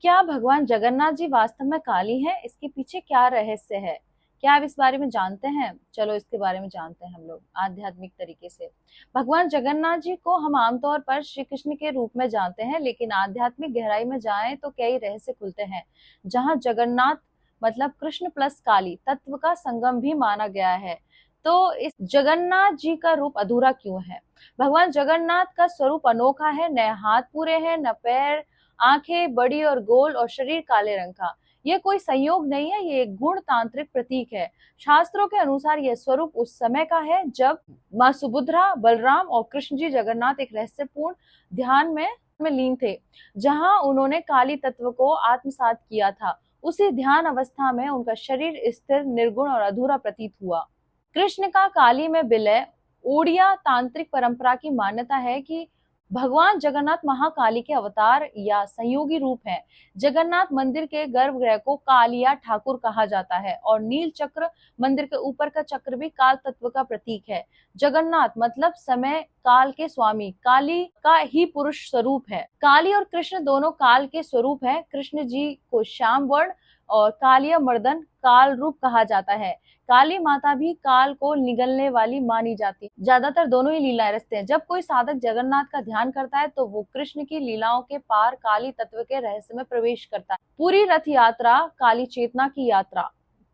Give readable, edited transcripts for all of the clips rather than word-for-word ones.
क्या भगवान जगन्नाथ जी वास्तव में काली हैं? इसके पीछे क्या रहस्य है? क्या आप इस बारे में जानते हैं? चलो इसके बारे में जानते हैं हम लोग आध्यात्मिक तरीके से। भगवान जगन्नाथ जी को हम आमतौर पर श्री कृष्ण के रूप में जानते हैं, लेकिन आध्यात्मिक गहराई में जाएं तो कई रहस्य खुलते हैं। जहां जगन्नाथ मतलब कृष्ण प्लस काली तत्व का संगम भी माना गया है, तो इस जगन्नाथ जी का रूप अधूरा क्यों है? भगवान जगन्नाथ का स्वरूप अनोखा है, न हाथ पूरे हैं, न पैर, आंखें बड़ी और गोल और शरीर काले रंग का। यह कोई संयोग नहीं है, ये एक गुण तांत्रिक प्रतीक है। शास्त्रों के अनुसार यह स्वरूप उस समय का है जब माँ सुभद्रा, बलराम और कृष्ण जी जगन्नाथ एक रहस्यपूर्ण ध्यान में लीन थे, जहां उन्होंने काली तत्व को आत्मसात किया था। उसी ध्यान अवस्था में उनका शरीर स्थिर, निर्गुण और अधूरा प्रतीत हुआ। कृष्ण का काली में विलय। ओडिया तांत्रिक परंपरा की मान्यता है कि भगवान जगन्नाथ महाकाली के अवतार या संयोगी रूप हैं। जगन्नाथ मंदिर के गर्भगृह को कालिया ठाकुर कहा जाता है और नील चक्र, मंदिर के ऊपर का चक्र भी काल तत्व का प्रतीक है। जगन्नाथ मतलब समय काल के स्वामी, काली का ही पुरुष स्वरूप है। काली और कृष्ण दोनों काल के स्वरूप है। कृष्ण जी को श्याम वर्ण और कालिया मर्दन काल रूप कहा जाता है। काली माता भी काल को निगलने वाली मानी जाती है। ज्यादातर दोनों ही लीलाएं रचते हैं। जब कोई साधक जगन्नाथ का ध्यान करता है तो वो कृष्ण की लीलाओं के पार काली तत्व के रहस्य में प्रवेश करता है। पूरी रथ यात्रा काली चेतना की यात्रा।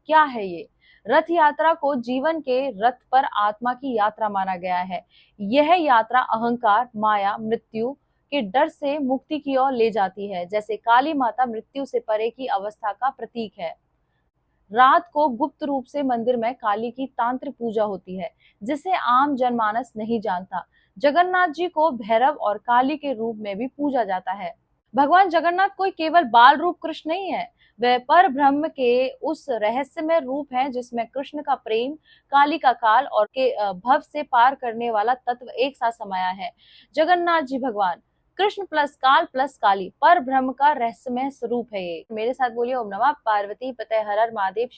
क्या है ये? रथ यात्रा को जीवन के रथ पर आत्मा की यात्रा माना गया है। यह यात्रा अहंकार, माया, मृत्यु के डर से मुक्ति की ओर ले जाती है। जैसे काली माता मृत्यु से परे की अवस्था का प्रतीक है। रात को गुप्त रूप से मंदिर में काली की तांत्रिक पूजा होती है, जिसे आम जनमानस नहीं जानता। जगन्नाथ जी को भैरव और काली के रूप में भी पूजा जाता है। भगवान जगन्नाथ कोई केवल बाल रूप कृष्ण नहीं है, वह पर ब्रह्म के उस रहस्यमय रूप है जिसमें कृष्ण का प्रेम, काली का काल और के भव से पार करने वाला तत्व एक साथ समाया है। जगन्नाथ जी भगवान कृष्ण प्लस काल प्लस काली पर ब्रह्म का रहस्यमय स्वरूप है। ये मेरे साथ बोलिए, ओम नमः पार्वती पते हर हर महादेव।